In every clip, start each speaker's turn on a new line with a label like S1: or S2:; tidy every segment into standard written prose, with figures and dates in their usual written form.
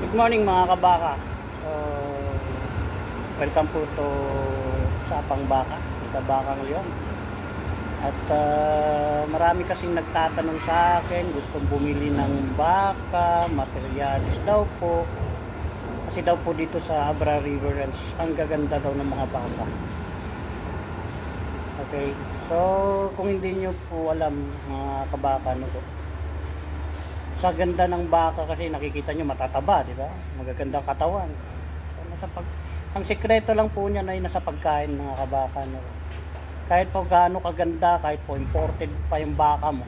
S1: Good morning mga kabaka. So, welcome po to Usapang Baka, Kabakang Leon. At marami kasing nagtatanong sa akin, gustong bumili ng baka, materialis daw po. Kasi daw po dito sa Abra River Ranch, ang gaganda daw ng mga baka. Okay, so kung hindi nyo po alam mga kabaka, ano po, sa ganda ng baka kasi nakikita nyo matataba, di ba? Magagandang katawan. So, ang sekreto lang po niya ay nasa pagkain mga kabaka. No? Kahit po gaano kaganda, kahit po imported pa yung baka mo,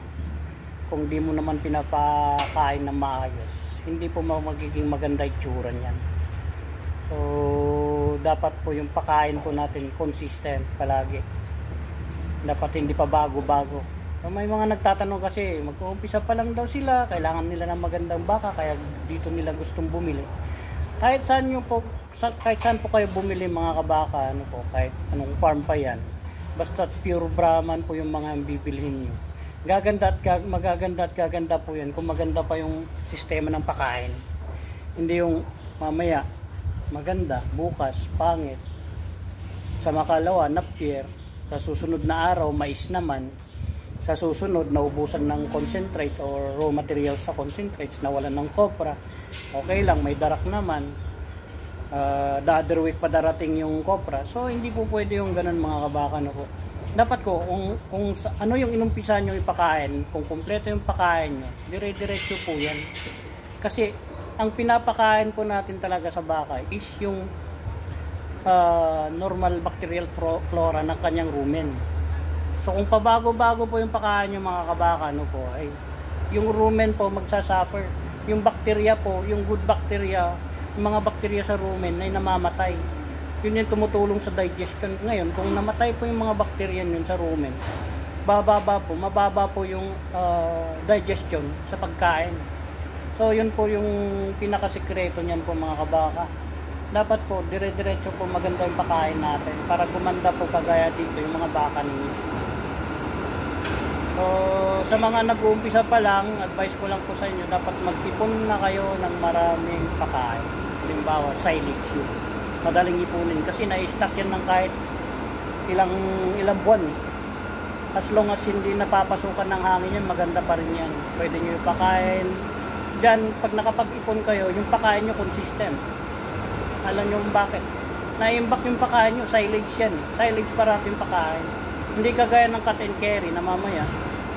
S1: kung di mo naman pinapakain ng maayos, hindi po magiging maganda itsura niyan. So, dapat po yung pakain po natin consistent palagi. Dapat hindi pa bago-bago. So, may mga nagtatanong kasi, mag-uumpisa pa lang daw sila, kailangan nila ng magandang baka, kaya dito nila gustong bumili. Kahit saan po kayo bumili mga kabaka, ano po, kahit anong farm pa yan, basta pure Brahman po yung mga bibilhin nyo. Magaganda at gaganda po yan kung maganda pa yung sistema ng pakain. Hindi yung mamaya, maganda, bukas, pangit, sa makalawa, nappier, sa susunod na araw, mais naman, sa susunod, naubusan ng concentrates or raw materials sa concentrates, nawalan ng copra. Okay lang, may darak naman. The other week pa darating yung copra. So, hindi po pwede yung ganun mga kabaka. No po. Dapat ko, kung ano yung inumpisa nyo ipakain, kung kumpleto yung pakain nyo, dire-diretso po yan. Kasi, ang pinapakain po natin talaga sa baka is yung normal bacterial flora ng kanyang rumen. So kung pabago-bago po yung pakain yung mga kabaka, ano po, ay yung rumen po magsasuffer. Yung bacteria po, yung good bacteria, yung mga bacteria sa rumen ay namamatay. Yun yung tumutulong sa digestion. Ngayon, kung namatay po yung mga bacteria yun sa rumen, mababa po yung digestion sa pagkain. So yun po yung pinakasikreto niyan po mga kabaka. Dapat po, dire-diretso po maganda yung pakain natin para gumanda po kagaya dito yung mga baka ninyo. So, sa mga nag-uumpisa pa lang, advice ko lang po sa inyo, dapat mag-ipon na kayo ng maraming pakain. Halimbawa, silage yun. Madaling ipunin kasi na-stack yan ng kahit ilang buwan. As long as hindi napapasukan ng hangin yan, maganda pa rin yan. Pwede nyo ipakain. Diyan, pag nakapag-ipon kayo, yung pakain nyo consistent. Alam nyo bakit? Na-imbak yung pakain nyo, silage yan. Silage para yung pakain. Hindi kagaya ng cut and carry na mamaya,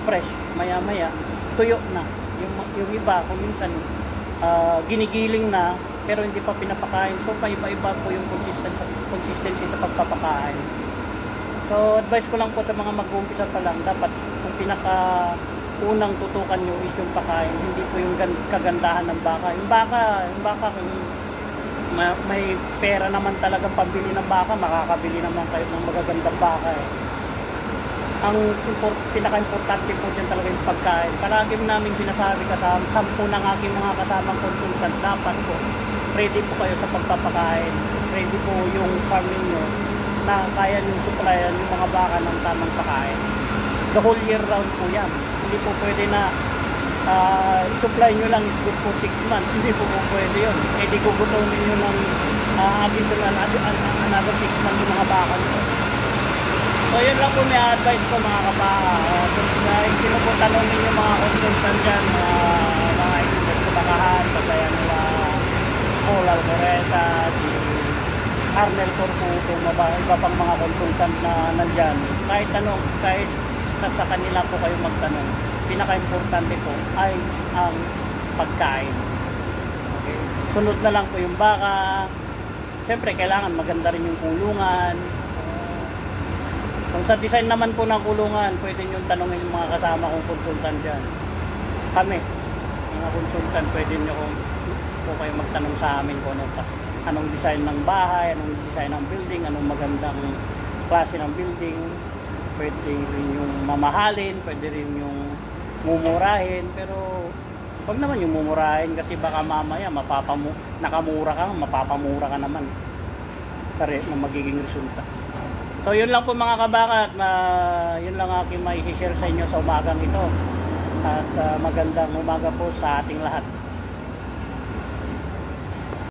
S1: fresh, maya-maya, tuyo na. Yung iba, kung minsan, ginigiling na, pero hindi pa pinapakain. So, paiba-iba po yung consistency sa pagpapakain. So, advice ko lang po sa mga mag-uumpisa pa lang, dapat kung pinaka-unang tutukan nyo is yung pakain, hindi po yung kagandahan ng baka. Yung baka kung may pera naman talagang pambili ng baka, makakabili naman kayo ng magagandang baka eh. Ang pinaka-importante po dyan talaga yung pagkain. Palagi namin sinasabi kasama, 10 ng aking mga kasamang consultant, dapat po ready po kayo sa pagpapakain. Ready po yung farm ninyo na kaya nyo supplyan yung mga baka ng tamang pakain. The whole year round po yan. Hindi po pwede na supply nyo lang is good for 6 months. Hindi po pwede yun. Eh di gugutumin nyo ng another 6 months yung mga baka nyo. So yun lang po may advice ko mga kabaka. Kung sino po tanongin yung mga consultant dyan, mga expert sa bakahan, kagaya nila Paul Alcoreza, si Arnel Corpuso, iba pang mga consultant na nandyan. Kahit sa kanila po kayo magtanong, pinaka-importante po ay ang pagkain. Okay. Sunod na lang po yung baka. Siyempre kailangan maganda rin yung kulungan. Kung sa design naman po ng kulungan, pwede nyo tanongin yung mga kasama kong consultant dyan. Kami, mga consultant, pwede nyo po kayo magtanong sa amin kung anong design ng bahay, anong design ng building, anong magandang klase ng building. Pwede rin yung mamahalin, pwede rin yung mumurahin, pero wag naman yung mumurahin kasi baka mamaya nakamura ka, mapapamura ka naman sa magiging resulta. So yun lang po mga kabaka, at yun lang aking mai-share sa inyo sa umagang ito. At magandang umaga po sa ating lahat.